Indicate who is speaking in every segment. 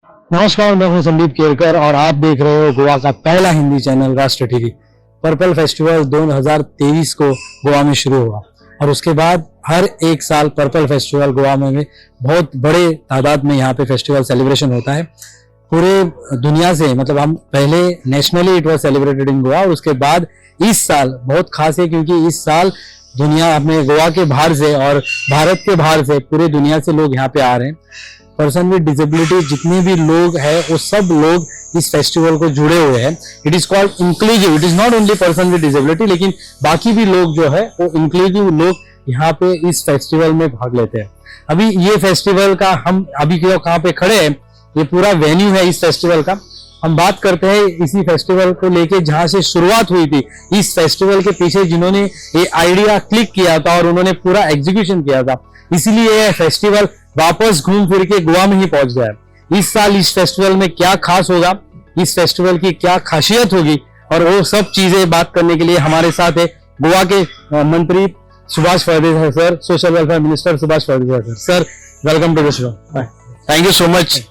Speaker 1: नमस्कार, मैं हूं संदीप केरकर और आप देख रहे हो गोवा का पहला हिंदी चैनल राष्ट्र टीवी। पर्पल फेस्टिवल 2023 को गोवा में शुरू हुआ और उसके बाद हर एक साल पर्पल फेस्टिवल गोवा में बहुत बड़े तादाद में यहाँ पे फेस्टिवल सेलिब्रेशन होता है पूरे दुनिया से। मतलब हम पहले nationally it was celebrated in Goa और उसके बाद इस साल बहुत खास है क्योंकि इस साल दुनिया अपने गोवा के बाहर से और भारत के बाहर से पूरे दुनिया से लोग यहाँ पे आ रहे हैं। पर्सन विद डिसेबिलिटी जितने भी लोग हैं वो सब लोग इस फेस्टिवल को जुड़े हुए हैं। It is called inclusive, it is not only person with disability, लेकिन बाकी भी लोग जो है वो इंक्लूसिव लोग यहाँ पे इस फेस्टिवल में भाग लेते हैं। अभी ये फेस्टिवल का हम अभी कहाँ पे खड़े हैं, ये पूरा वेन्यू है इस फेस्टिवल का। हम बात करते हैं इसी फेस्टिवल को लेके जहां से शुरुआत हुई थी। इस फेस्टिवल के पीछे जिन्होंने ये आइडिया क्लिक किया था और उन्होंने पूरा एग्जीक्यूशन किया था, इसीलिए ये फेस्टिवल वापस घूम फिर के गोवा में ही पहुंच गया है। इस साल इस फेस्टिवल में क्या खास होगा, इस फेस्टिवल की क्या खासियत होगी, और वो सब चीजें बात करने के लिए हमारे साथ है गोवा के मंत्री Subhash Phaldesai sir, social welfare minister Subhash Phaldesai sir. Welcome to the show.
Speaker 2: Thank you so much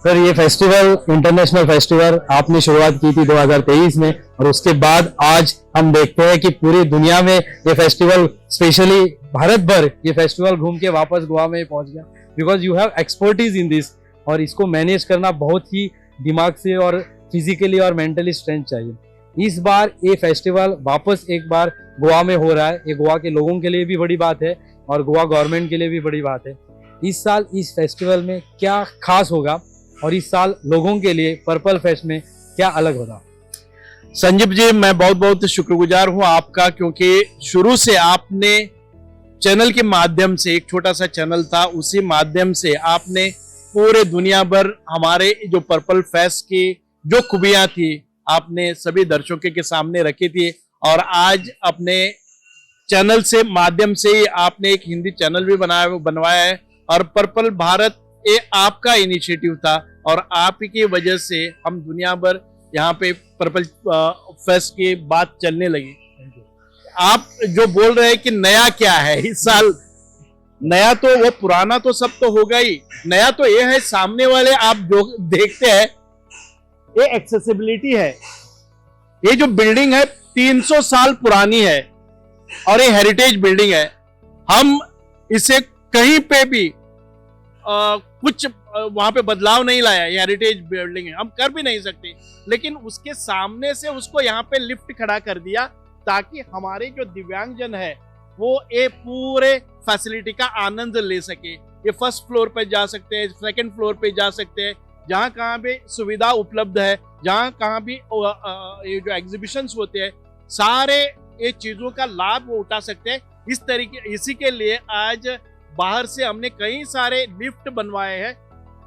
Speaker 1: sir. ये फेस्टिवल इंटरनेशनल फेस्टिवल आपने शुरुआत की थी 2023 में और उसके बाद आज हम देखते हैं कि पूरी दुनिया में ये फेस्टिवल, स्पेशली भारत भर, ये फेस्टिवल घूम के वापस गोवा में पहुंच गया because you have expertise in this. और इसको मैनेज करना बहुत ही दिमाग से और फिजिकली और मेंटली स्ट्रेंथ चाहिए। इस बार ये फेस्टिवल वापस एक बार गोवा में हो रहा है। ये गोवा के लोगों के लिए भी बड़ी बात है और गोवा गवर्नमेंट के लिए भी बड़ी बात है। इस साल इस फेस्टिवल में क्या खास होगा और इस साल लोगों के लिए पर्पल फेस्ट में क्या अलग होगा?
Speaker 2: संजीव जी, मैं बहुत बहुत शुक्रगुजार हूं आपका, क्योंकि शुरू से आपने चैनल के माध्यम से, एक छोटा सा चैनल था, उसी माध्यम से आपने पूरे दुनिया भर हमारे जो पर्पल फेस्ट की जो खूबियां थी आपने सभी दर्शकों के सामने रखी थी। और आज अपने चैनल से माध्यम से ही आपने एक हिंदी चैनल भी बनवाया है। और पर्पल भारत ये आपका इनिशिएटिव था और आप ही की वजह से हम दुनिया भर यहाँ पे पर्पल फेस्ट की बात चलने लगी। आप जो बोल रहे हैं कि नया क्या है इस साल, नया तो वो पुराना तो सब तो होगा ही, नया तो ये है सामने वाले आप जो देखते हैं ये एक्सेसिबिलिटी है। ये जो बिल्डिंग है 300 साल पुरानी है और ये हेरिटेज बिल्डिंग है। हम इसे कहीं पे भी कुछ वहां पे बदलाव नहीं लाया। ये हेरिटेज बिल्डिंग है, हम कर भी नहीं सकते, लेकिन उसके सामने से उसको यहाँ पे लिफ्ट खड़ा कर दिया ताकि हमारे जो दिव्यांगजन है वो ये पूरे फैसिलिटी का आनंद ले सके। ये फर्स्ट फ्लोर पे जा सकते हैं, सेकंड फ्लोर पे जा सकते हैं, जहाँ कहाँ भी सुविधा उपलब्ध है, जहाँ कहाँ भी ये जो एग्जीबिशंस होते हैं, सारे ये चीजों का लाभ वो उठा सकते हैं। इस तरीके, इसी के लिए आज बाहर से हमने कई सारे लिफ्ट बनवाए हैं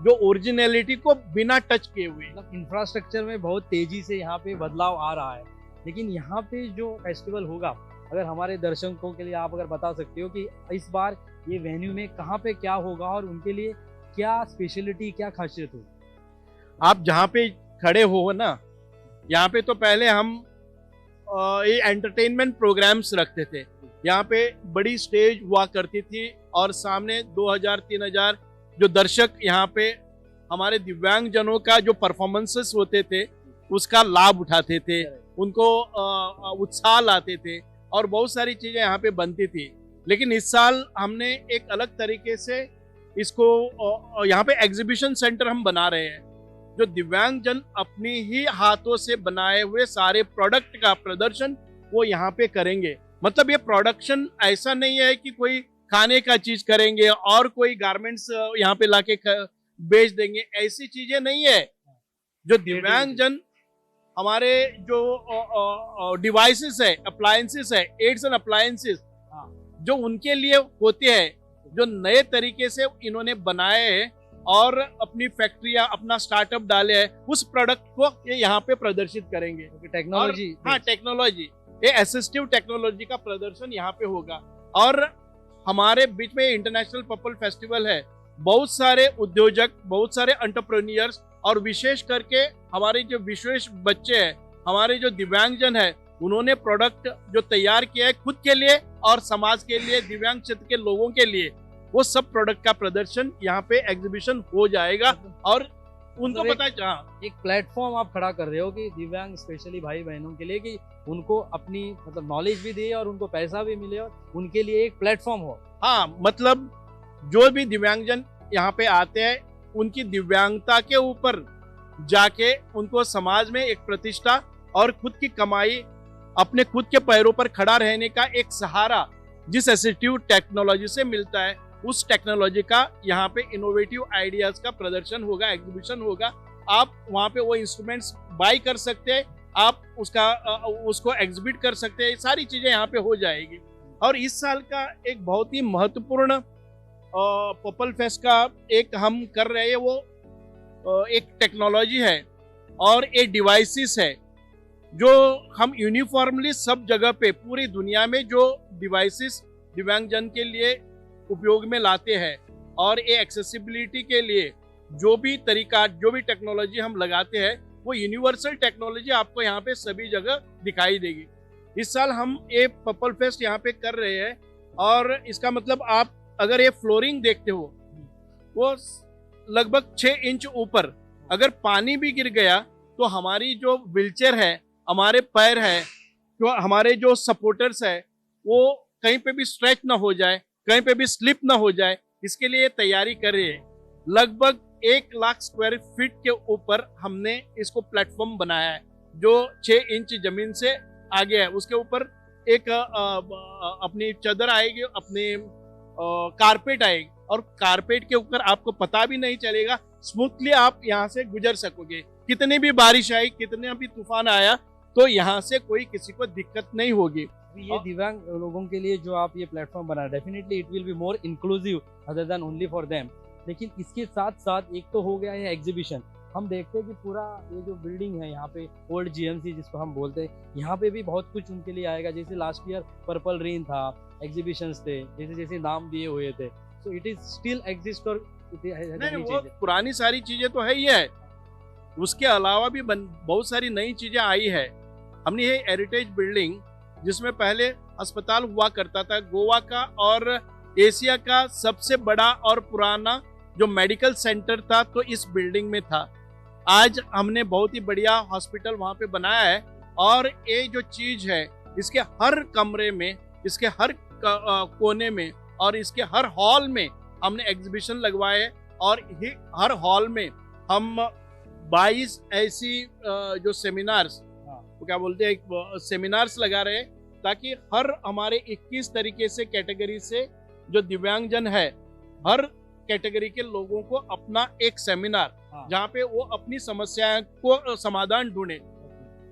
Speaker 2: जो ओरिजिनलिटी को बिना टच किए हुए।
Speaker 1: इंफ्रास्ट्रक्चर में बहुत तेजी से यहाँ पे बदलाव आ रहा है, लेकिन यहाँ पे जो फेस्टिवल होगा, अगर हमारे दर्शकों के लिए आप अगर बता सकते हो कि इस बार ये वेन्यू में कहाँ पे क्या होगा और उनके लिए क्या स्पेशलिटी, क्या खासियत होगी?
Speaker 2: आप जहाँ पे खड़े हो ना, यहाँ पे तो पहले हम ये एंटरटेनमेंट प्रोग्राम्स रखते थे। यहाँ पे बड़ी स्टेज हुआ करती थी और सामने 2000-3000 जो दर्शक यहाँ पे हमारे दिव्यांगजनों का जो परफॉर्मेंसेस होते थे उसका लाभ उठाते थे, उनको उत्साह लाते थे और बहुत सारी चीजें यहाँ पे बनती थी। लेकिन इस साल हमने एक अलग तरीके से इसको यहाँ पे एग्जीबिशन सेंटर हम बना रहे हैं, जो दिव्यांगजन अपनी ही हाथों से बनाए हुए सारे प्रोडक्ट का प्रदर्शन वो यहाँ पे करेंगे। मतलब ये प्रोडक्शन ऐसा नहीं है कि कोई खाने का चीज करेंगे और कोई गारमेंट्स यहाँ पे लाके बेच देंगे, ऐसी चीजें नहीं है। जो दिव्यांगजन हमारे जो डिवाइसेस है, अप्लायंसेस है, एड्स एंड अप्लायंसेस जो उनके लिए होते हैं, जो नए तरीके से इन्होंने बनाए हैं और अपनी फैक्ट्रियां, अपना स्टार्टअप डाले हैं, उस प्रोडक्ट को ये यहाँ पे प्रदर्शित करेंगे।
Speaker 1: टेक्नोलॉजी,
Speaker 2: हाँ, टेक्नोलॉजी, ये असिस्टिव टेक्नोलॉजी का प्रदर्शन यहाँ पे होगा। और हमारे बीच में इंटरनेशनल पर्पल फेस्टिवल है, बहुत सारे उद्योजक, बहुत सारे एंटरप्रेन्योर्स और विशेष करके हमारे जो विशेष बच्चे हैं, हमारे जो दिव्यांगजन है, उन्होंने प्रोडक्ट जो तैयार किया है खुद के लिए और समाज के लिए, दिव्यांग क्षेत्र के लोगों के लिए, वो सब प्रोडक्ट का प्रदर्शन यहाँ पे एग्जीबिशन हो जाएगा। और उनको
Speaker 1: मतलब
Speaker 2: पता है। हाँ,
Speaker 1: एक प्लेटफॉर्म आप खड़ा कर रहे हो कि दिव्यांग स्पेशली भाई बहनों के लिए, कि उनको अपनी मतलब नॉलेज भी दे और उनको पैसा भी मिले और उनके लिए एक प्लेटफॉर्म हो।
Speaker 2: हाँ, मतलब जो भी दिव्यांगजन यहाँ पे आते हैं, उनकी दिव्यांगता के ऊपर जाके उनको समाज में एक प्रतिष्ठा और खुद की कमाई, अपने खुद के पैरों पर खड़ा रहने का एक सहारा जिस असिस्टिव टेक्नोलॉजी से मिलता है, उस टेक्नोलॉजी का यहाँ पे इनोवेटिव आइडियाज का प्रदर्शन होगा, एग्जीबिशन होगा। आप वहाँ पे वो इंस्ट्रूमेंट्स बाई कर सकते हैं, आप उसको एग्जिबिट कर सकते हैं, ये सारी चीजें यहाँ पे हो जाएगी। और इस साल का एक बहुत ही महत्वपूर्ण पर्पल फेस्ट का एक हम कर रहे हैं, वो एक टेक्नोलॉजी है और एक डिवाइसेस है जो हम यूनिफॉर्मली सब जगह पे पूरी दुनिया में जो डिवाइसेस दिव्यांगजन के लिए उपयोग में लाते हैं, और ये एक्सेसिबिलिटी के लिए जो भी तरीका, जो भी टेक्नोलॉजी हम लगाते हैं, वो यूनिवर्सल टेक्नोलॉजी आपको यहाँ पे सभी जगह दिखाई देगी। इस साल हम ये पर्पल फेस्ट यहाँ पे कर रहे हैं, और इसका मतलब आप अगर ये फ्लोरिंग देखते हो, वो लगभग 6 इंच ऊपर, अगर पानी भी गिर गया तो हमारी जो व्हीलचेयर है, हमारे पैर है, जो हमारे जो सपोर्टर्स है, वो कहीं पे भी स्ट्रेच ना हो जाए, कहीं पे भी स्लिप ना हो जाए, इसके लिए तैयारी कर रही है। लगभग 1 लाख स्क्वायर फीट के ऊपर हमने इसको प्लेटफॉर्म बनाया है, जो 6 इंच जमीन से आगे है। उसके ऊपर एक अपनी चादर आएगी, अपनी कारपेट आएगी, और कारपेट के ऊपर आपको पता भी नहीं चलेगा, स्मूथली आप यहाँ से गुजर सकोगे। कितनी भी बारिश आई, कितने भी तूफान आया, तो यहाँ से कोई किसी को दिक्कत नहीं होगी।
Speaker 1: ये दिव्यांग लोगों के लिए जो आप ये प्लेटफॉर्म बना, definitely it will be more inclusive other than only for them. लेकिन इसके साथ साथ एक तो हो गया है एग्जीबिशन। हम देखते हैं कि पूरा ये जो बिल्डिंग है यहाँ पे, ओल्ड जीएमसी जिसको हम बोलते हैं, यहाँ पे भी बहुत कुछ उनके लिए आएगा। जैसे लास्ट ईयर पर्पल रेन था, एग्जीबिशंस थे, जैसे जैसे नाम दिए हुए थे, so it is still exist. और
Speaker 2: नहीं, वो पुरानी सारी चीजें तो है ही है, उसके अलावा भी बहुत सारी नई चीजें आई है। हमने ये हेरिटेज बिल्डिंग, जिसमें पहले अस्पताल हुआ करता था, गोवा का और एशिया का सबसे बड़ा और पुराना जो मेडिकल सेंटर था, तो इस बिल्डिंग में था। आज हमने बहुत ही बढ़िया हॉस्पिटल वहां पे बनाया है, और ये जो चीज है, इसके हर कमरे में, इसके हर कोने में और इसके हर हॉल में हमने एग्जीबिशन लगवाए हैं। और हर हॉल में हम 22 ऐसी जो सेमिनार्स, वो क्या बोलते हैं, सेमिनार्स लगा रहे हैं, ताकि हर हमारे 21 तरीके से कैटेगरी से जो दिव्यांगजन है, हर कैटेगरी के लोगों को अपना एक सेमिनार, जहाँ पे वो अपनी समस्याओं को समाधान ढूंढे,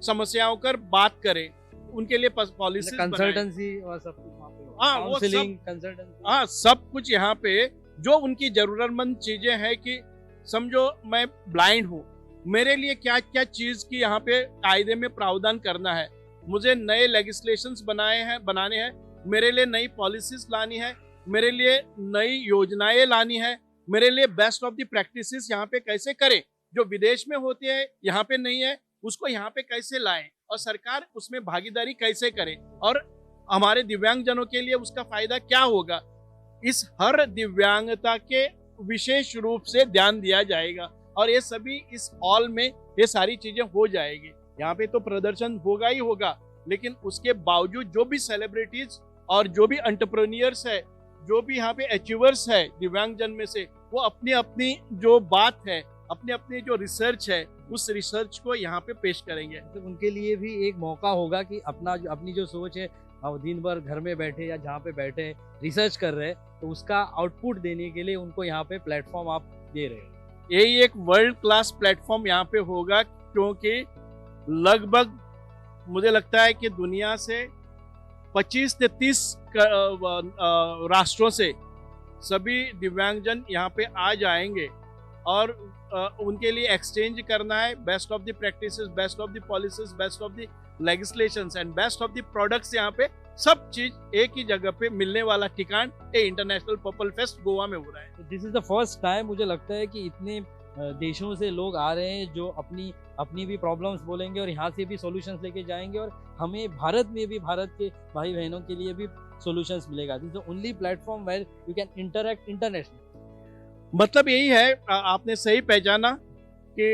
Speaker 2: समस्याओं कर बात करें, उनके लिए पॉलिसी,
Speaker 1: कंसल्टेंसी और सब कुछ वहाँ पे, काउंसलिंग, कंसल्टेंसी,
Speaker 2: हाँ, सब कुछ यहाँ पे जो उनकी जरूरतमंद चीजें हैं। कि समझो मैं ब्लाइंड हूँ, मेरे लिए क्या क्या चीज की यहाँ पे कायदे में प्रावधान करना है, मुझे नए लेजिस्लेशंस बनाने हैं, मेरे लिए नई पॉलिसीज लानी है, मेरे लिए नई योजनाएं लानी है, मेरे लिए बेस्ट ऑफ द प्रैक्टिसेस यहाँ पे कैसे करें, जो विदेश में होती है यहाँ पे नहीं है, उसको यहाँ पे कैसे लाएं, और सरकार उसमें भागीदारी कैसे करे, और हमारे दिव्यांगजनों के लिए उसका फायदा क्या होगा। इस हर दिव्यांगता के विशेष रूप से ध्यान दिया जाएगा, और ये सभी इस हॉल में ये सारी चीजें हो जाएगी। यहाँ पे तो प्रदर्शन होगा ही होगा, लेकिन उसके बावजूद जो भी सेलिब्रिटीज और जो भी एंटरप्रेन्योर्स है, जो भी यहाँ पे अचीवर्स है दिव्यांगजन में से, वो अपनी अपनी जो बात है, अपनी अपनी जो रिसर्च है, उस रिसर्च को यहाँ पे पेश करेंगे।
Speaker 1: तो उनके लिए भी एक मौका होगा कि अपनी जो सोच है, अब दिन भर घर में बैठे या जहाँ पे बैठे रिसर्च कर रहे हैं, तो उसका आउटपुट देने के लिए उनको यहाँ पे प्लेटफॉर्म आप दे रहे हैं।
Speaker 2: यही एक वर्ल्ड क्लास प्लेटफॉर्म यहाँ पे होगा, क्योंकि लगभग मुझे लगता है कि दुनिया से 25 से 30 राष्ट्रों से सभी दिव्यांगजन यहाँ पे आ जाएंगे, और उनके लिए एक्सचेंज करना है best of the practices, best of the policies, best of the legislations and best of the products. यहाँ पे सब चीज एक ही जगह पे मिलने वाला ठिकान ये इंटरनेशनल पर्पल फेस्ट गोवा में हो रहा है।
Speaker 1: This is the first time मुझे लगता है कि इतने देशों से लोग आ रहे हैं जो अपनी भी प्रॉब्लम्स बोलेंगे और यहाँ से भी सॉल्यूशंस लेके जाएंगे, और हमें भारत में भी, भारत के भाई बहनों के लिए भी सॉल्यूशंस मिलेगा। This is the only platform where you can interact international.
Speaker 2: मतलब यही है, आपने सही पहचाना कि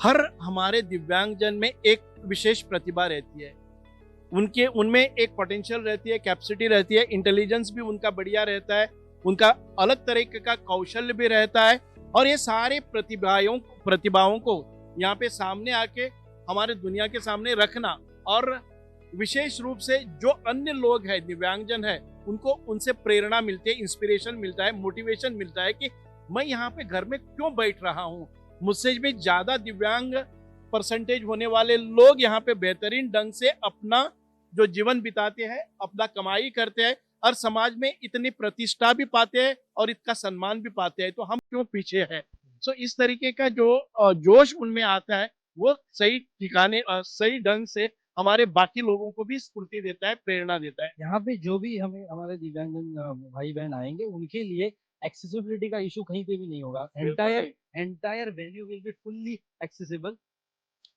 Speaker 2: हर हमारे दिव्यांगजन में एक विशेष प्रतिभा रहती है, उनके उनमें एक पोटेंशियल रहती है, कैपेसिटी रहती है, इंटेलिजेंस भी उनका बढ़िया रहता है, उनका अलग तरीके का कौशल भी रहता है। और ये सारे प्रतिभाओं को यहाँ पे सामने आके हमारे दुनिया के सामने रखना, और विशेष रूप से जो अन्य लोग हैं, दिव्यांगजन है, उनको उनसे प्रेरणा मिलती है, इंस्पिरेशन मिलता है, मोटिवेशन मिलता है कि मैं यहाँ पे घर में क्यों बैठ रहा हूँ, मुझसे भी ज्यादा दिव्यांग परसेंटेज होने वाले लोग यहाँ पे बेहतरीन ढंग से अपना जो जीवन बिताते हैं, अपना कमाई करते हैं और समाज में इतनी प्रतिष्ठा भी पाते हैं और इसका सम्मान भी पाते हैं, तो हम क्यों पीछे हैं। सो इस तरीके का जो जोश उनमें आता है, वो सही ठिकाने सही ढंग से हमारे बाकी लोगों को भी स्फूर्ति देता है, प्रेरणा देता है।
Speaker 1: यहाँ पे जो भी हमें हमारे दिव्यांगजन भाई बहन आएंगे उनके लिए एक्सेसिबिलिटी का इशू कहीं पे भी नहीं होगा। Entire entire venue will be fully accessible.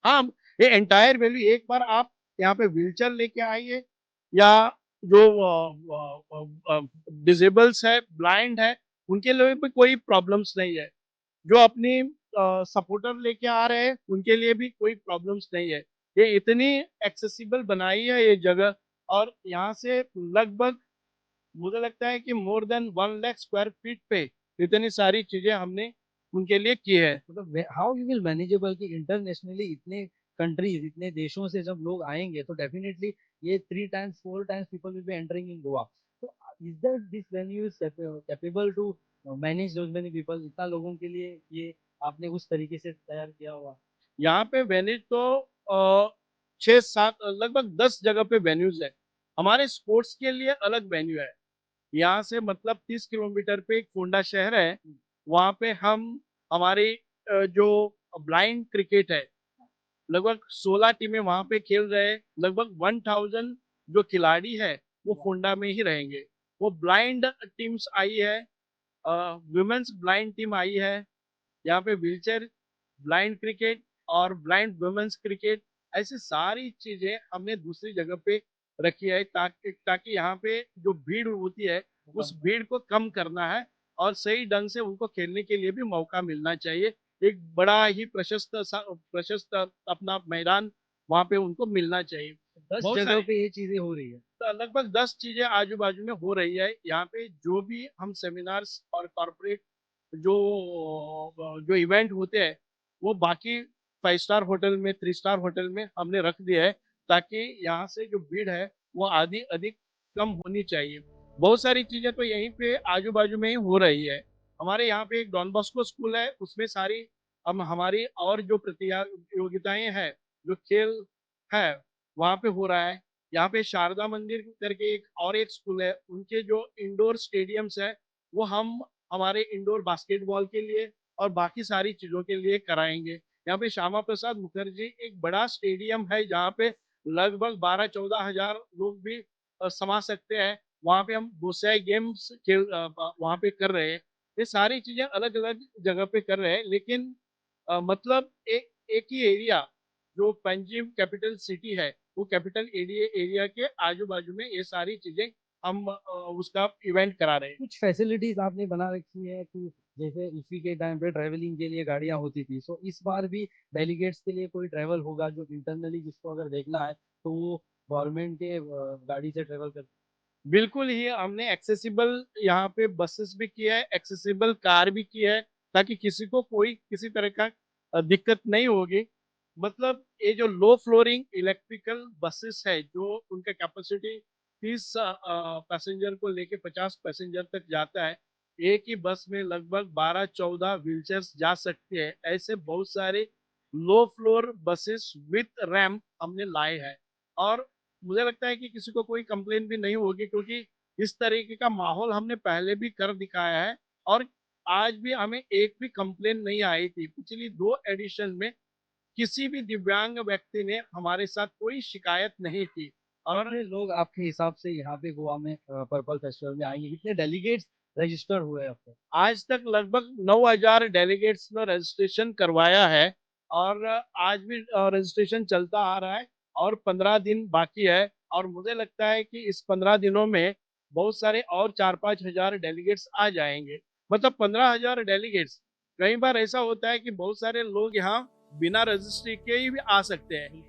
Speaker 2: हाँ, ये एंटायर वैल्यू, एक बार आप यहाँ पे व्हीलचेयर लेके आइए, या जो डिजेबल्स है, ब्लाइंड है, उनके लिए भी कोई प्रॉब्लम्स नहीं है। जो अपनी सपोर्टर लेके आ रहे हैं, उनके लिए भी कोई प्रॉब्लम्स नहीं है। ये इतनी एक्सेसिबल बनाई है ये जगह, और यहाँ से लगभग मुझे लगता है कि more than 1 lakh square feet पे इतनी सारी चीजें हमने उनके लिए की है।
Speaker 1: मतलब हाउ यू विल मैनेजेबल कि इंटरनेशनली इतने कंट्रीज, इतने देशों से जब लोग आएंगे तो डेफिनेटली ये 3 times 4 times people will be entering in Goa. तो is that this venue is capable to manage those many people? इतना लोगों के लिए ये आपने उस तरीके से तैयार किया हुआ?
Speaker 2: यहाँ पे वेन्यूज तो 6-7 लगभग 10 जगह पे वेन्यूज है। हमारे स्पोर्ट्स के लिए अलग वेन्यू है। यहाँ से मतलब 30 किलोमीटर पे एक कोंडा शहर है, वहाँ पे हम हमारी जो ब्लाइंड क्रिकेट है, लगभग 16 टीमें वहाँ पे खेल रहे हैं। लगभग 1000 जो खिलाड़ी है वो कोंडा में ही रहेंगे। वो ब्लाइंड टीम्स आई है, वुमेन्स ब्लाइंड टीम आई है, यहाँ पे व्हीलचेयर ब्लाइंड क्रिकेट और ब्लाइंड वुमेन्स क्रिकेट, ऐसी सारी चीजें हमने दूसरी जगह पे रखी है, ताकि यहाँ पे जो भीड़ होती है उस भीड़ को कम करना है, और सही ढंग से उनको खेलने के लिए भी मौका मिलना चाहिए। एक बड़ा ही प्रशस्त अपना मैदान वहाँ पे उनको मिलना चाहिए।
Speaker 1: 10
Speaker 2: बहुत
Speaker 1: जगह
Speaker 2: सारी
Speaker 1: पे ये चीजें हो रही है।
Speaker 2: तो लगभग 10 चीजें आजू बाजू में हो रही है। यहाँ पे जो भी हम सेमिनार्स और कॉर्पोरेट जो जो इवेंट होते हैं, वो बाकी 5 स्टार होटल में, 3 स्टार होटल में हमने रख दिया है, ताकि यहाँ से जो भीड़ है वो आधी अधिक कम होनी चाहिए। बहुत सारी चीजें तो यहीं पे आजू बाजू में ही हो रही है। हमारे यहाँ पे एक डॉन बॉस्को स्कूल है, उसमें सारी हम हमारी और जो प्रतियोगिताएं हैं, जो खेल है, वहाँ पे हो रहा है। यहाँ पे शारदा मंदिर करके एक स्कूल है, उनके जो इंडोर स्टेडियम्स है वो हम हमारे इंडोर बास्केटबॉल के लिए और बाकी सारी चीजों के लिए कराएंगे। यहाँ पे श्यामा प्रसाद मुखर्जी एक बड़ा स्टेडियम है, जहाँ पे लगभग 12-14 हजार लोग भी समा सकते हैं। वहाँ पे हम बोस्याई गेम्स खेल वहाँ पे कर रहे हैं। ये सारी चीजें अलग अलग जगह पे कर रहे हैं, लेकिन मतलब एक ही एरिया, जो पंजीम कैपिटल सिटी है, वो कैपिटल एरिया के आजू बाजू में ये सारी चीजें हम उसका इवेंट करा रहे हैं।
Speaker 1: कुछ फैसिलिटीज आपने बना रखी है कि जैसे इसी के टाइम पे ट्रैवलिंग के लिए गाड़ियां होती थी, सो इस बार भी डेलीगेट्स के लिए कोई ट्रैवल होगा जो इंटरनली जिसको अगर देखना है तो वो गवर्नमेंट के गाड़ी से ट्रैवल कर?
Speaker 2: बिल्कुल ही हमने एक्सेसिबल यहाँ पे बसेस भी किया है, एक्सेसिबल कार भी किया है, ताकि किसी को कोई किसी तरह का दिक्कत नहीं होगी। मतलब ये जो लो फ्लोरिंग इलेक्ट्रिकल बसेस है, जो उनका कैपेसिटी 30 पैसेंजर को लेके 50 पैसेंजर तक जाता है, एक ही बस में लगभग 12-14 व्हीलचेयर्स जा सकते हैं। ऐसे बहुत सारे low floor buses with ramp हमने लाए हैं, और मुझे लगता है कि किसी को कोई कंप्लेन भी नहीं होगी, क्योंकि इस तरीके का माहौल हमने पहले भी कर दिखाया है, और आज भी हमें एक भी कंप्लेन नहीं आई थी। पिछली 2 एडिशन में किसी भी दिव्यांग व्यक्ति ने हमारे साथ कोई शिकायत नहीं की। और
Speaker 1: कितने लोग आपके हिसाब से यहाँ पे गोवा में पर्पल फेस्टिवल में आएंगे? कितने डेलीगेट्स रजिस्टर हुए हैं अब तक?
Speaker 2: आज तक लगभग 9000 डेलीगेट्स ने रजिस्ट्रेशन करवाया है, और आज भी रजिस्ट्रेशन चलता आ रहा है, और 15 दिन बाकी है। और मुझे लगता है कि इस 15 दिनों में बहुत सारे और 4-5 हजार डेलीगेट्स आ जाएंगे। मतलब 15,000 डेलीगेट्स कई बार ऐसा होता है कि बहुत सारे लोग यहाँ बिना रजिस्ट्री के ही भी आ सकते हैं,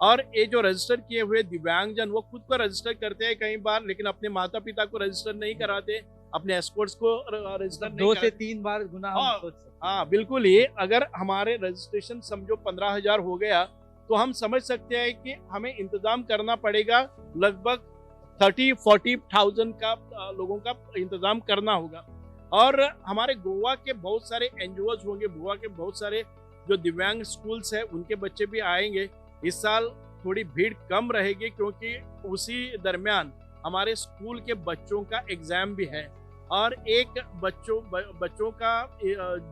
Speaker 2: और ये जो रजिस्टर किए हुए दिव्यांगजन वो खुद को रजिस्टर करते हैं कई बार, लेकिन अपने माता पिता को रजिस्टर नहीं कराते, अपने एस्कॉर्ट्स को रजिस्टर नहीं
Speaker 3: 2 से
Speaker 2: कराते।
Speaker 3: 3 बार गुना
Speaker 2: हाँ,
Speaker 3: हम सोच सकते हैं।
Speaker 2: हाँ बिल्कुल, ये अगर हमारे रजिस्ट्रेशन समझो 15,000 हो गया तो हम समझ सकते हैं कि हमें इंतजाम करना पड़ेगा, लगभग 30-40,000 का लोगों का इंतजाम करना होगा। और हमारे गोवा के बहुत सारे एनजीओज होंगे, गोवा के बहुत सारे जो दिव्यांग स्कूल्स है उनके बच्चे भी आएंगे। इस साल थोड़ी भीड़ कम रहेगी क्योंकि उसी दरमियान हमारे स्कूल के बच्चों का एग्जाम भी है, और एक बच्चों का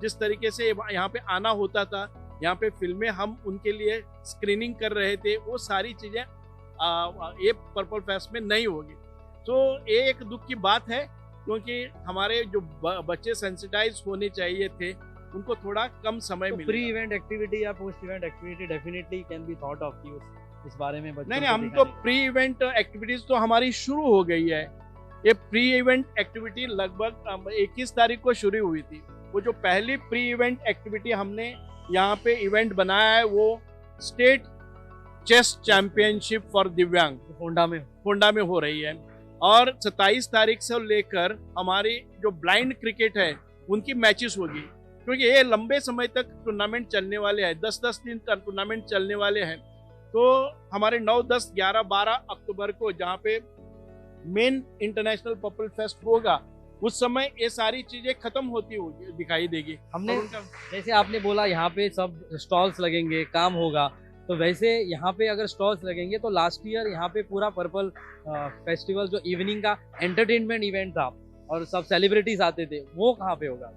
Speaker 2: जिस तरीके से यहाँ पे आना होता था, यहाँ पे फिल्में हम उनके लिए स्क्रीनिंग कर रहे थे, वो सारी चीजें ये पर्पल फेस्ट में नहीं होगी। तो ये एक दुख की बात है क्योंकि हमारे जो बच्चे सेंसिटाइज होने चाहिए थे उनको थोड़ा कम समय
Speaker 3: तो
Speaker 2: मिला।
Speaker 3: प्री इवेंट एक्टिविटी या post event activity definitely can be thought of की इस बारे में बच्चों
Speaker 2: नहीं,
Speaker 3: को
Speaker 2: हम तो
Speaker 3: दिखाने
Speaker 2: प्री इवेंट एक्टिविटीज तो हमारी शुरू हो गई है। ये प्री इवेंट एक्टिविटी लगभग 21 तारीख को शुरू हुई थी। वो जो पहली प्री इवेंट एक्टिविटी हमने यहाँ पे इवेंट बनाया है वो स्टेट चेस चैंपियनशिप फॉर दिव्यांग होंडा में हो रही है, और 27 तारीख से लेकर हमारी जो ब्लाइंड क्रिकेट है उनकी मैचेस होगी, क्योंकि ये लंबे समय तक टूर्नामेंट चलने वाले हैं, 10-10 दिन तक टूर्नामेंट चलने वाले हैं। तो हमारे 9, 10, 11, 12 अक्टूबर को जहाँ पे मेन इंटरनेशनल पर्पल फेस्ट होगा उस समय ये सारी चीजें खत्म होती होगी, दिखाई देगी।
Speaker 3: हमने
Speaker 2: और उनका
Speaker 3: जैसे आपने बोला यहाँ पे सब स्टॉल्स लगेंगे, काम होगा, तो वैसे यहाँ पे अगर स्टॉल्स लगेंगे तो लास्ट ईयर यहाँ पे पूरा पर्पल फेस्टिवल जो इवनिंग का एंटरटेनमेंट इवेंट था और सब सेलिब्रिटीज आते थे, वो कहाँ पे होगा?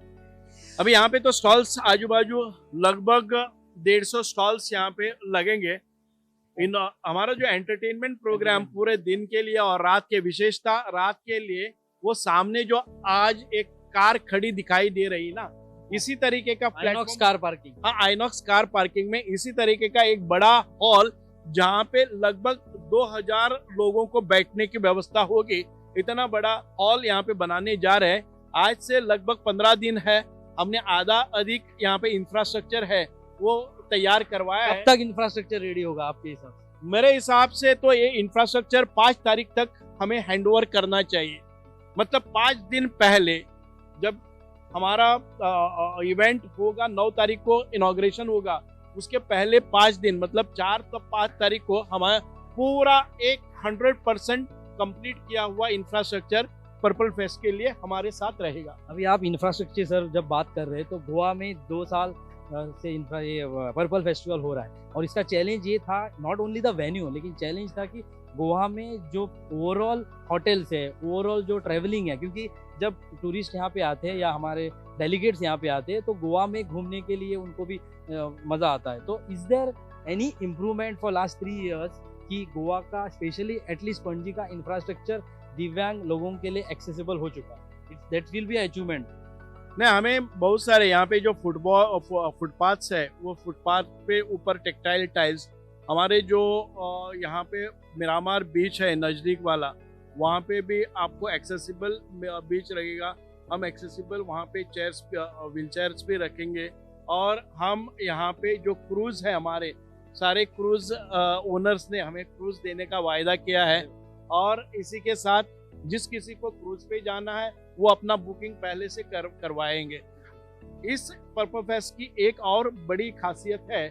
Speaker 2: अभी यहाँ पे तो स्टॉल्स आजू बाजू लगभग 150 स्टॉल्स यहाँ पे लगेंगे। इन हमारा जो एंटरटेनमेंट प्रोग्राम पूरे दिन के लिए और रात के विशेषता रात के लिए, वो सामने जो आज एक कार खड़ी दिखाई दे रही ना, इसी तरीके का
Speaker 3: आइनॉक्स कार पार्किंग।
Speaker 2: हाँ, आइनॉक्स कार पार्किंग में इसी तरीके का एक बड़ा हॉल जहाँ पे लगभग 2000 लोगों को बैठने की व्यवस्था होगी, इतना बड़ा हॉल यहाँ पे बनाने जा रहे हैं। आज से लगभग 15 दिन है, हमने आधा अधिक यहाँ पे इंफ्रास्ट्रक्चर है वो तैयार करवाया है।
Speaker 3: कब तक इंफ्रास्ट्रक्चर रेडी होगा आपके हिसाब से?
Speaker 2: मेरे हिसाब से तो ये इंफ्रास्ट्रक्चर 5 तारीख तक हमें हैंडओवर करना चाहिए, मतलब 5 दिन पहले। जब हमारा इवेंट होगा 9 तारीख को इनॉग्रेशन होगा, उसके पहले 5 दिन मतलब 4 से 5 तारीख को हमारा पूरा 100% कंप्लीट किया हुआ इंफ्रास्ट्रक्चर पर्पल फेस्ट के लिए हमारे साथ रहेगा।
Speaker 3: अभी आप इंफ्रास्ट्रक्चर सर जब बात कर रहे हैं तो गोवा में 2 साल से ये पर्पल फेस्टिवल हो रहा है, और इसका चैलेंज ये था, नॉट ओनली द वेन्यू, लेकिन चैलेंज था कि गोवा में जो ओवरऑल होटल्स है, ओवरऑल जो ट्रैवलिंग है, क्योंकि जब टूरिस्ट यहाँ पे आते हैं या हमारे डेलीगेट्स यहाँ पे आते हैं तो गोवा में घूमने के लिए उनको भी मज़ा आता है। तो is there any improvement for last 3 years कि गोवा का स्पेशली एटलीस्ट पणजी का इंफ्रास्ट्रक्चर दिव्यांग लोगों के लिए एक्सेसिबल हो चुका है? That will be achievement.
Speaker 2: नहीं, हमें बहुत सारे यहाँ पे जो फुटपाथ्स है, वो फुटपाथ पे ऊपर टेक्टाइल टाइल्स, हमारे जो यहाँ पे मिरामार बीच है नज़दीक वाला, वहाँ पे भी आपको एक्सेसिबल बीच रहेगा। हम एक्सेसिबल वहाँ पे चेयर्स, व्हील चेयर्स भी रखेंगे, और हम यहाँ पे जो क्रूज़ है, हमारे सारे क्रूज़ ओनर्स ने हमें क्रूज़ देने का वायदा किया है, और इसी के साथ जिस किसी को क्रूज़ पे जाना है वो अपना बुकिंग पहले से करवाएंगे। इस पर्पल फेस्ट की एक और बड़ी खासियत है,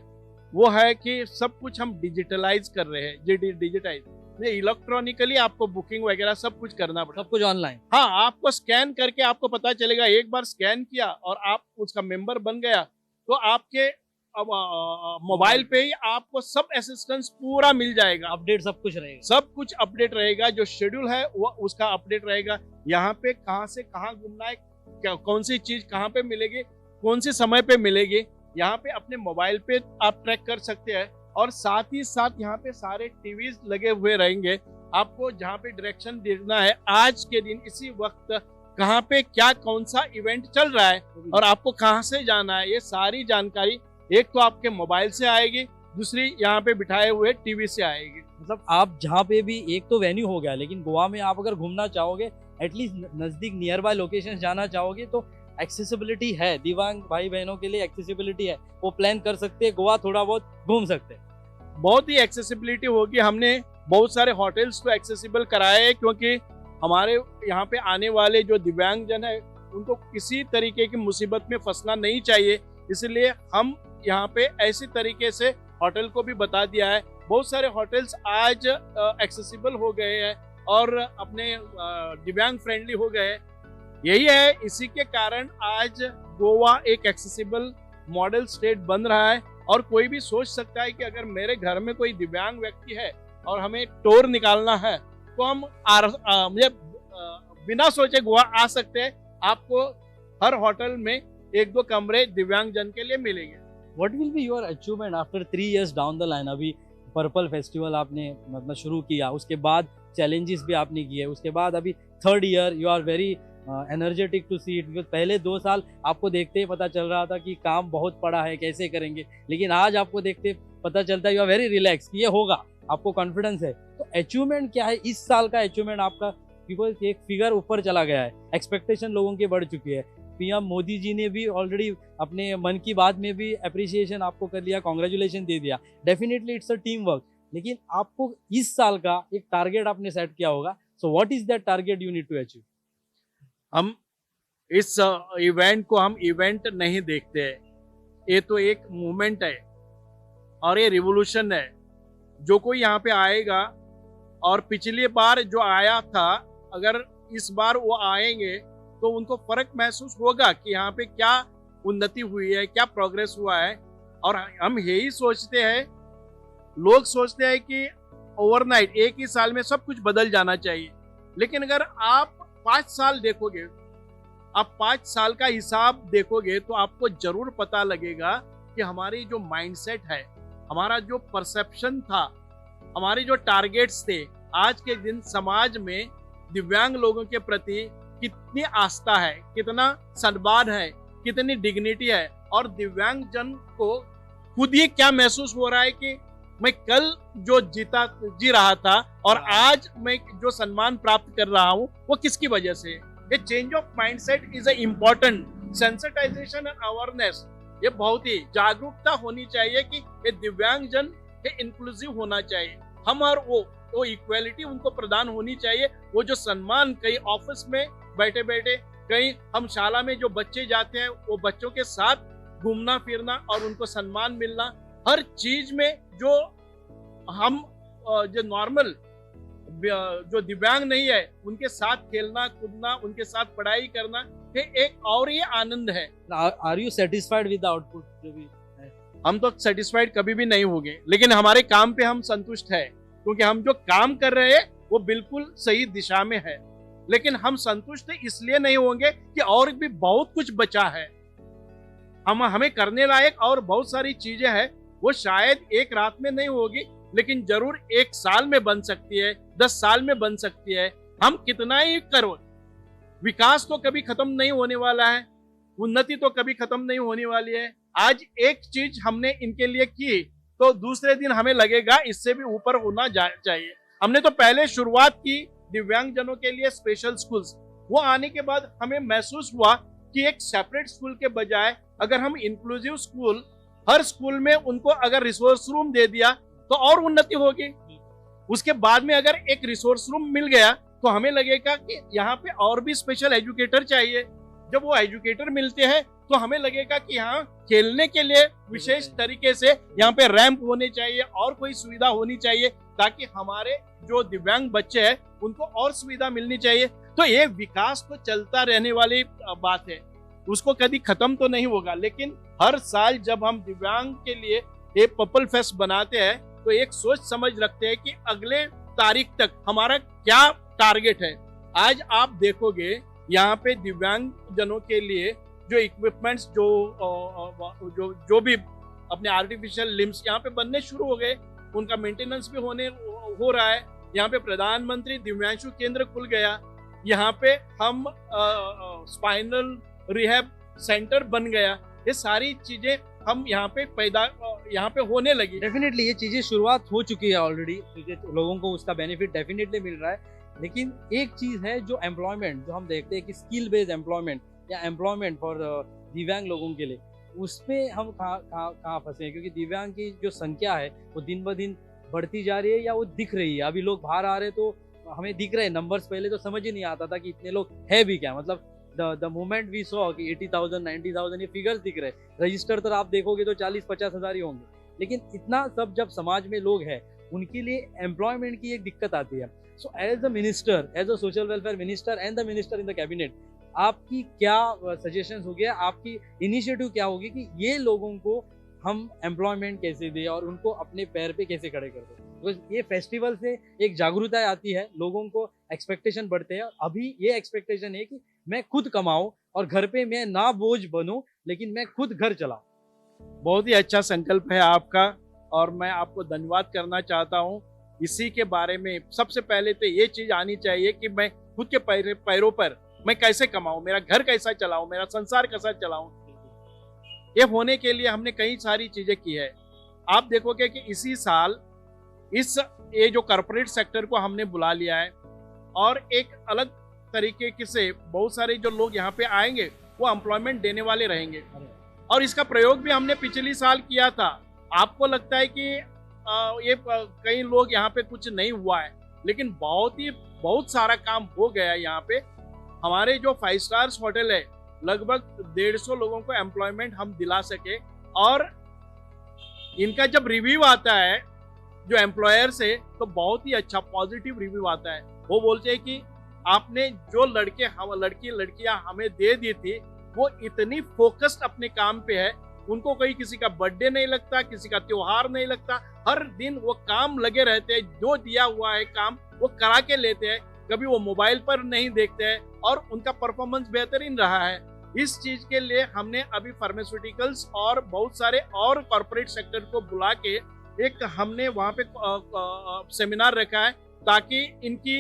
Speaker 2: वो है कि सब कुछ हम डिजिटलाइज कर रहे हैं। डिजिटाइज नहीं, इलेक्ट्रॉनिकली आपको बुकिंग वगैरह सब कुछ करना पड़ेगा,
Speaker 3: सब कुछ ऑनलाइन।
Speaker 2: हाँ, आपको स्कैन करके आपको पता चलेगा। एक बार स्कैन किया और आप उसका मेंबर बन गया तो आपके मोबाइल पे ही आपको सब असिस्टेंस पूरा मिल जाएगा,
Speaker 3: अपडेट सब कुछ रहेगा,
Speaker 2: सब कुछ अपडेट रहेगा। जो शेड्यूल है वो उसका अपडेट रहेगा, यहाँ पे कहाँ से कहाँ घूमना है, कौन सी चीज कहाँ पे मिलेगी, कौन से समय पे मिलेगी, यहाँ पे अपने मोबाइल पे आप ट्रैक कर सकते हैं। और साथ ही साथ यहाँ पे सारे टीवीज लगे हुए रहेंगे, आपको जहाँ पे डायरेक्शन देखना है आज के दिन इसी वक्त कहाँ पे क्या कौन सा इवेंट चल रहा है और आपको कहाँ से जाना है, ये सारी जानकारी एक तो आपके मोबाइल से आएगी, दूसरी यहाँ पे बिठाए हुए टीवी से आएगी।
Speaker 3: मतलब आप जहाँ पे भी, एक तो वेन्यू हो गया, लेकिन गोवा में आप अगर घूमना चाहोगे, एटलीस्ट नज़दीक नियर बाय लोकेशन जाना चाहोगे, तो एक्सेसिबिलिटी है, दिव्यांग भाई बहनों के लिए एक्सेसिबिलिटी है, वो प्लान कर सकते हैं, गोवा थोड़ा बहुत घूम सकते हैं।
Speaker 2: बहुत ही एक्सेसिबिलिटी होगी। हमने बहुत सारे होटल्स को एक्सेसिबल कराए हैं, क्योंकि हमारे यहाँ पे आने वाले जो दिव्यांगजन है उनको किसी तरीके की मुसीबत में फंसना नहीं चाहिए, इसलिए हम यहाँ पे ऐसे तरीके से होटल को भी बता दिया है। बहुत सारे होटल्स आज एक्सेसिबल हो गए हैं और अपने दिव्यांग फ्रेंडली हो गए हैं। यही है, इसी के कारण आज गोवा एक एक्सेसिबल मॉडल स्टेट बन रहा है। और कोई भी सोच सकता है कि अगर मेरे घर में कोई दिव्यांग व्यक्ति है और हमें टूर निकालना है तो हम बिना सोचे गोवा आ सकते हैं। आपको हर होटल में 1-2 कमरे दिव्यांगजन के लिए मिलेंगे।
Speaker 3: What will be your achievement after 3 years down the line? अभी पर्पल फेस्टिवल आपने मतलब शुरू किया, उसके बाद चैलेंजेस भी आपने किए, उसके बाद अभी 3rd year you are very energetic to see it. पहले 2 साल आपको देखते ही पता चल रहा था कि काम बहुत पड़ा है, कैसे करेंगे, लेकिन आज आपको देखते पता चलता है यू आर वेरी रिलैक्स, ये होगा, आपको कॉन्फिडेंस है। तो अचीवमेंट क्या है इस साल का अचीवमेंट आपका? बिकॉज एक फिगर ऊपर चला गया है, एक्सपेक्टेशन लोगों की बढ़ चुकी है। पीएम मोदी जी ने भी ऑलरेडी अपने मन की बात में भी अप्रिसिएशन आपको कर लिया, कॉन्ग्रेचुलेशन दे दिया। Definitely it's a team work, लेकिन आपको इस साल का एक टारगेट आपने सेट किया होगा। So what is that target you need to achieve?
Speaker 2: हम इस इवेंट को हम इवेंट नहीं देखते हैं, ये तो एक मूवमेंट है और ये रिवोल्यूशन है। जो कोई यहाँ पे आएगा, और पिछली बार जो आया था, अगर इस बार वो आएंगे तो उनको फर्क महसूस होगा कि यहाँ पे क्या उन्नति हुई है, क्या प्रोग्रेस हुआ है। और हम यही सोचते हैं, लोग सोचते हैं कि ओवरनाइट 1 ही साल में सब कुछ बदल जाना चाहिए, लेकिन अगर आप 5 साल देखोगे, आप 5 साल का हिसाब देखोगे तो आपको जरूर पता लगेगा कि हमारी जो माइंडसेट है, हमारा जो परसेप्शन था, हमारे जो टारगेट्स थे, आज के दिन समाज में दिव्यांग लोगों के प्रति कितनी आस्था है, कितना सम्मान है, कितनी डिग्निटी है। और दिव्यांग जन को खुद ही क्या महसूस हो रहा है कि मैं कल जो जी रहा था और आज मैं जो सम्मान प्राप्त कर रहा हूँ वो किसकी वजह से है। ये change of mindset is a important sensitization and awareness. ये बहुत ही जागरूकता होनी चाहिए कि ये दिव्यांग जन ये इंक्लूसिव होना चाहिए। हम और वो इक्वालिटी उनको प्रदान होनी चाहिए। वो जो सम्मान, कहीं ऑफिस में बैठे बैठे, कहीं हम शाला में जो बच्चे जाते हैं वो बच्चों के साथ घूमना फिरना और उनको सम्मान मिलना, हर चीज में जो हम जो नॉर्मल जो दिव्यांग नहीं है उनके साथ खेलना कूदना, उनके साथ पढ़ाई करना, ये एक और ही आनंद है।
Speaker 3: Are you satisfied with the output जो भी है?
Speaker 2: हम तो सेटिस्फाइड कभी भी नहीं होंगे, लेकिन हमारे काम पे हम संतुष्ट है, क्योंकि हम जो काम कर रहे हैं वो बिल्कुल सही दिशा में है। लेकिन हम संतुष्ट इसलिए नहीं होंगे कि और भी बहुत कुछ बचा है, हमें करने लायक और बहुत सारी चीजें हैं। वो शायद एक रात में नहीं होगी, लेकिन जरूर 1 साल में बन सकती है, 10 साल में बन सकती है। हम कितना ही करो, विकास तो कभी खत्म नहीं होने वाला है, उन्नति तो कभी खत्म नहीं होने वाली है। आज एक चीज हमने इनके लिए की तो दूसरे दिन हमें लगेगा इससे भी ऊपर होना चाहिए। हमने तो पहले शुरुआत की दिव्यांग जनों के लिए स्पेशल स्कूल्स, वो आने के बाद हमें महसूस हुआ कि एक सेपरेट स्कूल के बजाय अगर हम इंक्लूसिव स्कूल, हर स्कूल में उनको अगर रिसोर्स रूम दे दिया तो और उन्नति होगी। उसके बाद में अगर एक रिसोर्स रूम मिल गया तो हमें लगेगा कि यहाँ पे और भी स्पेशल एजुकेटर चाहिए। जब वो एजुकेटर मिलते हैं तो हमें लगेगा कि यहाँ खेलने के लिए विशेष तरीके से यहाँ पे रैंप होने चाहिए और कोई सुविधा होनी चाहिए, ताकि हमारे जो दिव्यांग बच्चे हैं उनको और सुविधा मिलनी चाहिए। तो ये विकास तो चलता रहने वाली बात है, उसको कभी खत्म तो नहीं होगा। लेकिन हर साल जब हम दिव्यांग के लिए एक पर्पल फेस्ट बनाते हैं तो एक सोच समझ रखते हैं कि अगले तारीख तक हमारा क्या टारगेट है। आज आप देखोगे यहाँ पे दिव्यांग जनों के लिए जो इक्विपमेंट्स जो भी अपने आर्टिफिशियल लिम्स यहाँ पे बनने शुरू हो गए, उनका मेंटेनेंस भी हो रहा है। यहाँ पे प्रधानमंत्री दिव्यांशु केंद्र खुल गया, यहाँ पे हम स्पाइनल रिहैब सेंटर बन गया। ये सारी चीजें हम यहाँ पे होने लगी।
Speaker 3: डेफिनेटली ये चीजें शुरुआत हो चुकी है ऑलरेडी, लोगों को उसका बेनिफिट डेफिनेटली मिल रहा है। लेकिन एक चीज है जो एम्प्लॉयमेंट, जो हम देखते हैं कि स्किल बेस्ड एम्प्लॉयमेंट, या एम्प्लॉयमेंट फॉर दिव्यांग लोगों के लिए, उस पे हम कहाँ फंसे हैं, क्योंकि दिव्यांग की जो संख्या है वो दिन ब दिन बढ़ती जा रही है या वो दिख रही है। अभी लोग बाहर आ रहे हैं तो हमें दिख रहे हैं नंबर्स, पहले तो समझ ही नहीं आता था कि इतने लोग है भी क्या, मतलब द मोमेंट वी सॉ कि 80,000 90,000 ये फिगर्स दिख रहे हैं, रजिस्टर तो आप देखोगे तो 40-50 हज़ार ही होंगे, लेकिन इतना सब जब समाज में लोग हैं उनके लिए एम्प्लॉयमेंट की एक दिक्कत आती है। So as a minister, as a social welfare minister and the minister in the cabinet, आपकी क्या सजेशंस होगी, आपकी इनिशिएटिव क्या होगी कि ये लोगों को हम एम्प्लॉयमेंट कैसे दें और उनको अपने पैर पे कैसे खड़े कर दें? बिकॉज ये फेस्टिवल से एक जागरूकता आती है, लोगों को एक्सपेक्टेशन बढ़ते हैं। अभी ये एक्सपेक्टेशन है कि मैं खुद कमाऊं और घर पे मैं ना बोझ बनूं, लेकिन मैं खुद घर चलाऊं।
Speaker 2: बहुत ही अच्छा संकल्प है आपका और मैं आपको धन्यवाद करना चाहता हूँ। इसी के बारे में सबसे पहले तो ये चीज आनी चाहिए कि मैं खुद के पैरों पर मैं कैसे कमाऊं, मेरा घर कैसा चलाऊं, मेरा संसार कैसा चलाऊं। ये होने के लिए हमने कई सारी चीजें की है। आप देखोगे कि इसी साल ये जो कॉर्पोरेट सेक्टर को हमने बुला लिया है और एक अलग तरीके से बहुत सारे जो लोग यहाँ पे आएंगे वो एम्प्लॉयमेंट देने वाले रहेंगे और इसका प्रयोग भी हमने पिछली साल किया था। आपको लगता है कि ये कई लोग यहाँ पे कुछ नहीं हुआ है, लेकिन बहुत सारा काम हो गया है। यहाँ पे हमारे जो 5 स्टार्स होटल है लगभग 150 लोगों को एम्प्लॉयमेंट हम दिला सके और इनका जब रिव्यू आता है जो एम्प्लॉयर से तो बहुत ही अच्छा पॉजिटिव रिव्यू आता है। वो बोलते हैं कि आपने जो लड़कियां हमें दे दी थी वो इतनी फोकस्ड अपने काम पे है, उनको कहीं किसी का बर्थडे नहीं लगता, किसी का त्योहार नहीं लगता, हर दिन वो काम लगे रहते हैं, जो दिया हुआ है काम वो करा के लेते हैं, कभी वो मोबाइल पर नहीं देखते हैं और उनका परफॉर्मेंस बेहतरीन रहा है। इस चीज के लिए हमने अभी फार्मास्यूटिकल्स और बहुत सारे और कॉर्पोरेट सेक्टर को बुला के एक हमने वहां पे सेमिनार रखा है ताकि इनकी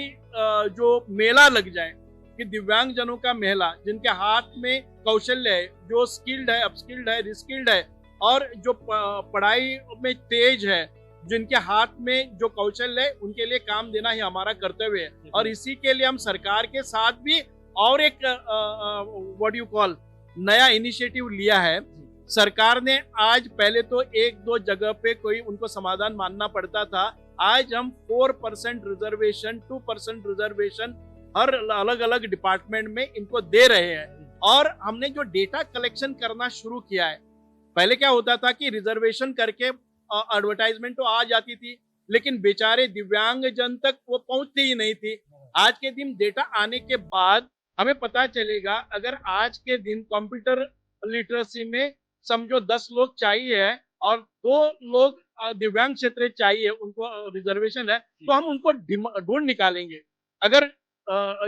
Speaker 2: जो मेला लग जाए कि दिव्यांग जनों का मेला, जिनके हाथ में कौशल्य है, जो स्किल्ड है, अपस्किल्ड है, रिस्किल्ड है और जो पढ़ाई में तेज है, जिनके हाथ में जो कौशल्य है उनके लिए काम देना ही हमारा कर्तव्य है। और इसी के लिए हम सरकार के साथ भी और एक व्हाट यू कॉल नया इनिशिएटिव लिया है। सरकार ने आज पहले तो 1-2 जगह पे कोई उनको समाधान मानना पड़ता था, आज हम 4% रिजर्वेशन 2% रिजर्वेशन हर अलग अलग डिपार्टमेंट में इनको दे रहे हैं। और हमने जो डेटा कलेक्शन करना शुरू किया है, पहले क्या होता था कि रिजर्वेशन करके एडवर्टाइजमेंट तो आ जाती थी लेकिन बेचारे दिव्यांग जन तक वो पहुंचती ही नहीं थी। आज के दिन डेटा आने के बाद हमें पता चलेगा अगर आज के दिन कंप्यूटर लिटरेसी में समझो 10 लोग चाहिए और 2 लोग दिव्यांग क्षेत्र चाहिए, उनको रिजर्वेशन है, तो हम उनको ढूंढ निकालेंगे। अगर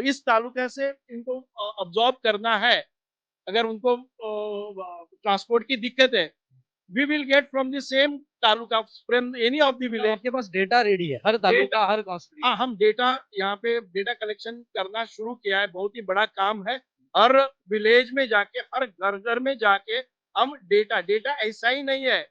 Speaker 2: इस तालुका से इनको अब्सॉर्ब करना है, अगर उनको ट्रांसपोर्ट की दिक्कत है, we will get from the same taluka from any of the village.
Speaker 3: आपके पास डेटा रेडी है, हर तालुका हर कॉन्स्टिट्यूंसी।
Speaker 2: हाँ, हम डेटा यहाँ पे डेटा कलेक्शन करना शुरू किया है, बहुत ही बड़ा काम है। हर विलेज में जाके, हर घर में जाके हम डेटा ऐसा ही नहीं है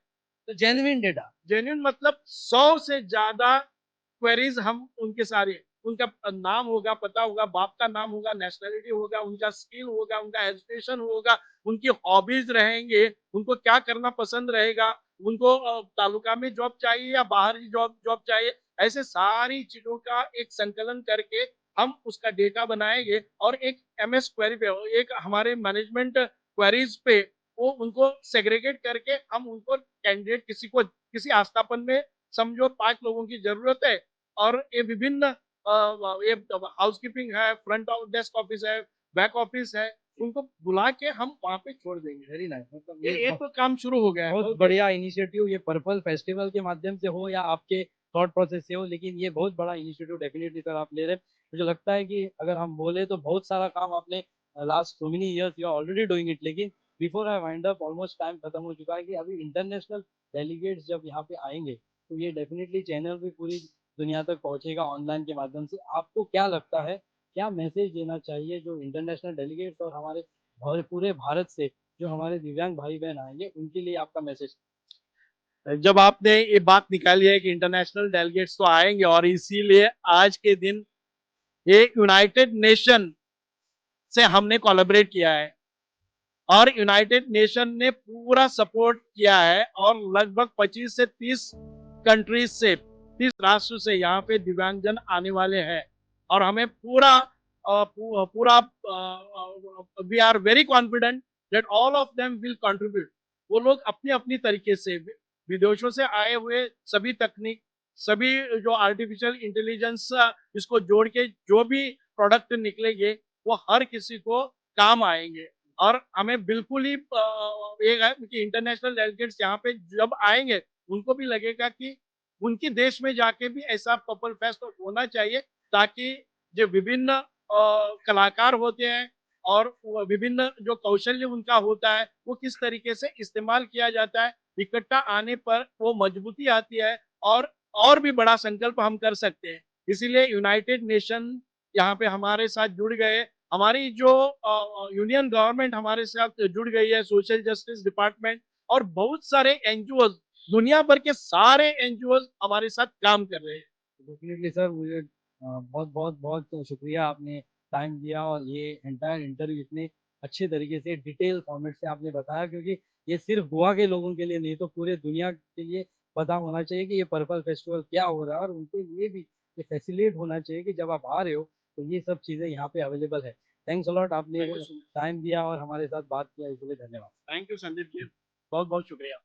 Speaker 3: तो जेन्युइन डेटा,
Speaker 2: जेन्युइन मतलब 100 से ज्यादा क्वेरीज हम उनके सारे, उनका नाम होगा, पता होगा, बाप का नाम होगा, नेशनलिटी होगा, उनका स्किल होगा, उनका एजुकेशन होगा, उनकी हॉबीज रहेंगे, उनको क्या करना पसंद रहेगा, उनको तालुका में जॉब चाहिए या बाहर जॉब चाहिए, ऐसे सारी चीजों का एक संकलन करके हम उसका डेटा बनाएंगे और एक MS क्वेरी पे, एक हमारे मैनेजमेंट क्वेरीज पे वो उनको सेग्रीगेट करके हम उनको कैंडिडेट किसी आस्थापन में समझो 5 लोगों की जरूरत है और ये विभिन्न ये हाउसकीपिंग है, फ्रंट डेस्क ऑफिस है, बैक ऑफिस है, उनको बुला के हम वहाँ पे छोड़ देंगे।
Speaker 3: Very nice. मतलब
Speaker 2: ये तो काम शुरू हो गया है।
Speaker 3: बहुत बढ़िया इनिशिएटिव, ये पर्पल फेस्टिवल के माध्यम से हो या आपके थॉट प्रोसेस से हो, लेकिन ये बहुत बड़ा इनिशिएटिव डेफिनेटली सर आप ले रहे हैं। मुझे लगता है कि अगर हम बोले तो बहुत सारा काम आपने last so many years you are already doing it, लेकिन before I wind up almost time खत्म हो चुका है कि अभी इंटरनेशनल डेलीगेट्स जब यहाँ पे आएंगे तो ये डेफिनेटली चैनल भी पूरी दुनिया तक पहुंचेगा ऑनलाइन के माध्यम से। आपको क्या लगता है, क्या मैसेज देना चाहिए जो इंटरनेशनल डेलीगेट्स और हमारे पूरे भारत से जो हमारे दिव्यांग भाई बहन आएंगे उनके लिए आपका मैसेज?
Speaker 2: जब आपने ये बात निकाली है कि इंटरनेशनल डेलीगेट्स तो आएंगे और इसीलिए आज के दिन ये यूनाइटेड नेशन से हमने कोलैबोरेट किया है और यूनाइटेड नेशन ने पूरा सपोर्ट किया है और लगभग 25 से 30 कंट्रीज से 30 राष्ट्र से यहाँ पे दिव्यांगजन आने वाले हैं और हमें पूरा पूरा we are very confident that all of them will contribute. वो लोग अपनी अपनी तरीके से विदेशों से आए हुए सभी तकनीक, सभी जो आर्टिफिशियल इंटेलिजेंस इसको जोड़ के जो भी प्रोडक्ट निकलेंगे वो हर किसी को काम आएंगे। और हमें बिल्कुल ही ये है कि इंटरनेशनल डेलीगेट्स यहाँ पे जब आएंगे उनको भी लगेगा कि उनके देश में जाके भी ऐसा पर्पल फेस्ट होना चाहिए, ताकि जो विभिन्न कलाकार होते हैं और विभिन्न जो कौशल्य उनका होता है वो किस तरीके से इस्तेमाल किया जाता है, इकट्ठा आने पर वो मजबूती आती है और भी बड़ा संकल्प हम कर सकते हैं। इसीलिए यूनाइटेड नेशन यहाँ पे हमारे साथ जुड़ गए, हमारी जो यूनियन गवर्नमेंट हमारे साथ जुड़ गई है, सोशल जस्टिस डिपार्टमेंट और बहुत सारे एनजीओ, दुनिया भर के सारे एनजीओ हमारे साथ काम कर रहे हैं।
Speaker 3: डेफिनेटली सर, मुझे बहुत बहुत बहुत शुक्रिया, आपने टाइम दिया और ये एंटायर इंटरव्यू इतने अच्छे तरीके से डिटेल फॉर्मेट से आपने बताया, क्योंकि ये सिर्फ गोवा के लोगों के लिए नहीं तो पूरे दुनिया के लिए पता होना चाहिए कि ये पर्पल फेस्टिवल क्या हो रहा है, और उनके लिए भी ये फैसिलिटेट होना चाहिए कि जब आप आ रहे हो तो ये सब चीज़ें यहाँ पे अवेलेबल है। थैंक्स अलॉट, आपने
Speaker 2: Thank you so much.
Speaker 3: Time दिया और हमारे साथ बात किया, इसके लिए धन्यवाद।
Speaker 2: थैंक यू संदीप जी, बहुत बहुत शुक्रिया।